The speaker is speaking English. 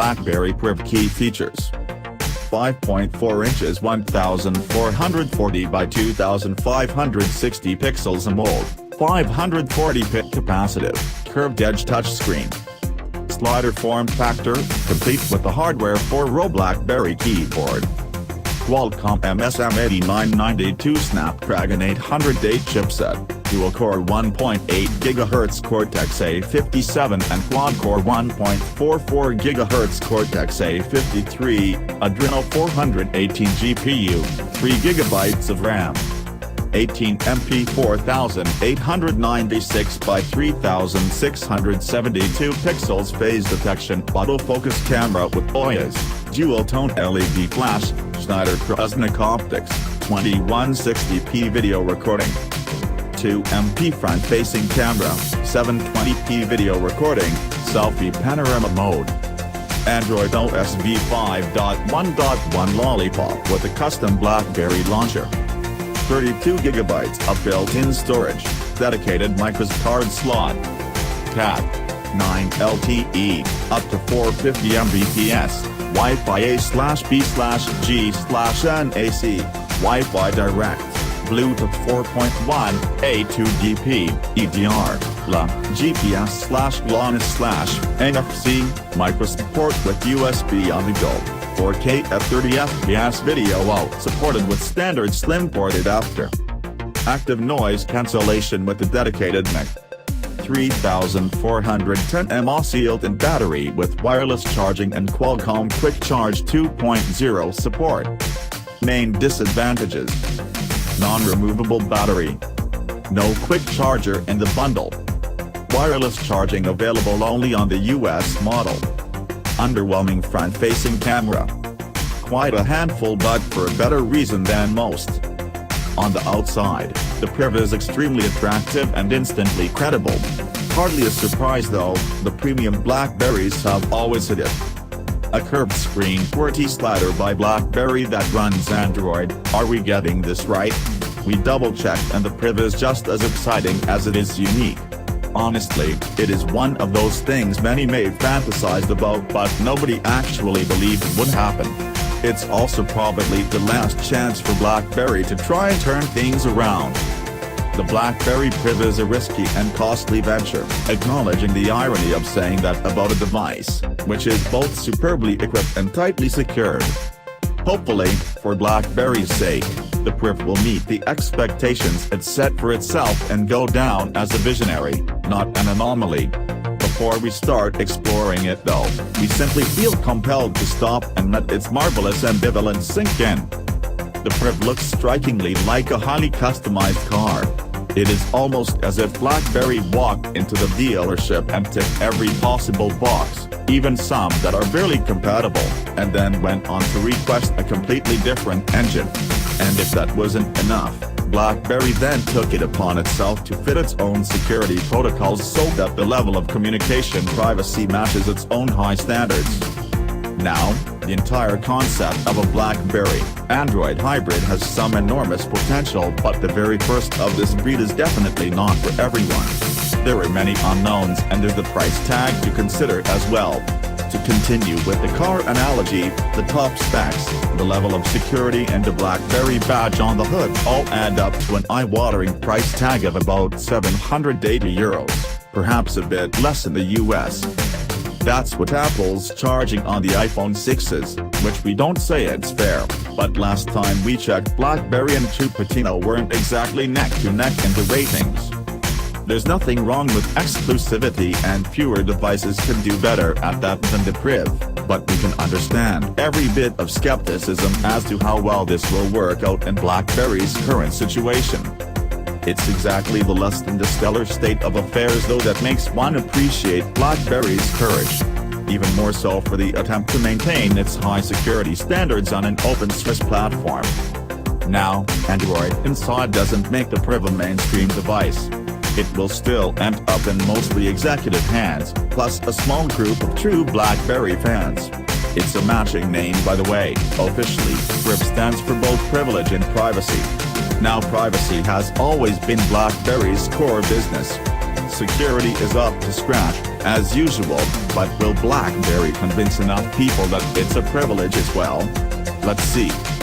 BlackBerry Priv Key features. 5.4 inches 1440 by 2560 pixels AMOLED, 540 pit capacitive, curved edge touchscreen. Slider form factor, complete with the hardware 4-row BlackBerry keyboard. Qualcomm MSM8992 Snapdragon 808 chipset, dual-core 1.8 GHz Cortex-A57 and quad-core 1.44 GHz Cortex-A53, Adreno 418 GPU, 3 GB of RAM. 18MP 4896 by 3672 pixels phase detection autofocus camera with OIS, dual-tone LED flash, Schneider-Kreuznach optics, 2160p video recording. 2MP front-facing camera, 720p video recording, selfie panorama mode. Android OS v5.1.1 Lollipop with a custom BlackBerry launcher. 32 GB of built-in storage, dedicated microSD card slot. Cat. 9 LTE, up to 450 Mbps, Wi-Fi A/B/G/NAC, Wi-Fi Direct, Bluetooth 4.1, A2DP, EDR, LA, GPS/GLONASS/ NFC, microSD with USB on the go. 4K at 30 fps video out supported with standard SlimPort adapter. Active noise cancellation with a dedicated mic. 3410 mAh sealed-in battery with wireless charging and Qualcomm Quick Charge 2.0 support. Main disadvantages: non-removable battery. No quick charger in the bundle. Wireless charging available only on the US model. Underwhelming front-facing camera. Quite a handful but for a better reason than most. On the outside, the Priv is extremely attractive and instantly credible. Hardly a surprise though, the premium BlackBerries have always hit it. A curved screen QWERTY slider by BlackBerry that runs Android, are we getting this right? We double-checked and the Priv is just as exciting as it is unique. Honestly, it is one of those things many may have fantasized about but nobody actually believed would happen. It's also probably the last chance for BlackBerry to try and turn things around. The BlackBerry Priv is a risky and costly venture, acknowledging the irony of saying that about a device, which is both superbly equipped and tightly secured. Hopefully, for BlackBerry's sake, the Priv will meet the expectations it set for itself and go down as a visionary, not an anomaly. Before we start exploring it though, we simply feel compelled to stop and let its marvelous ambivalence sink in. The Priv looks strikingly like a highly customized car. It is almost as if BlackBerry walked into the dealership and ticked every possible box, even some that are barely compatible, and then went on to request a completely different engine. And if that wasn't enough, BlackBerry then took it upon itself to fit its own security protocols so that the level of communication privacy matches its own high standards. Now, the entire concept of a BlackBerry Android hybrid has some enormous potential, but the very first of this breed is definitely not for everyone. There are many unknowns and there's the price tag to consider as well. To continue with the car analogy, the top specs, the level of security and the BlackBerry badge on the hood all add up to an eye-watering price tag of about €780, perhaps a bit less in the US. That's what Apple's charging on the iPhone 6s, which we don't say it's fair, but last time we checked BlackBerry and Cupertino weren't exactly neck-to-neck in the ratings. There's nothing wrong with exclusivity and fewer devices can do better at that than the Priv, but we can understand every bit of skepticism as to how well this will work out in BlackBerry's current situation. It's exactly the less than the stellar state of affairs though that makes one appreciate BlackBerry's courage. Even more so for the attempt to maintain its high security standards on an open-source platform. Now, Android inside doesn't make the Priv a mainstream device. It will still end up in mostly executive hands, plus a small group of true BlackBerry fans. It's a matching name by the way. Officially, Priv stands for both privilege and privacy. Now privacy has always been BlackBerry's core business. Security is up to scratch, as usual, but will BlackBerry convince enough people that it's a privilege as well? Let's see.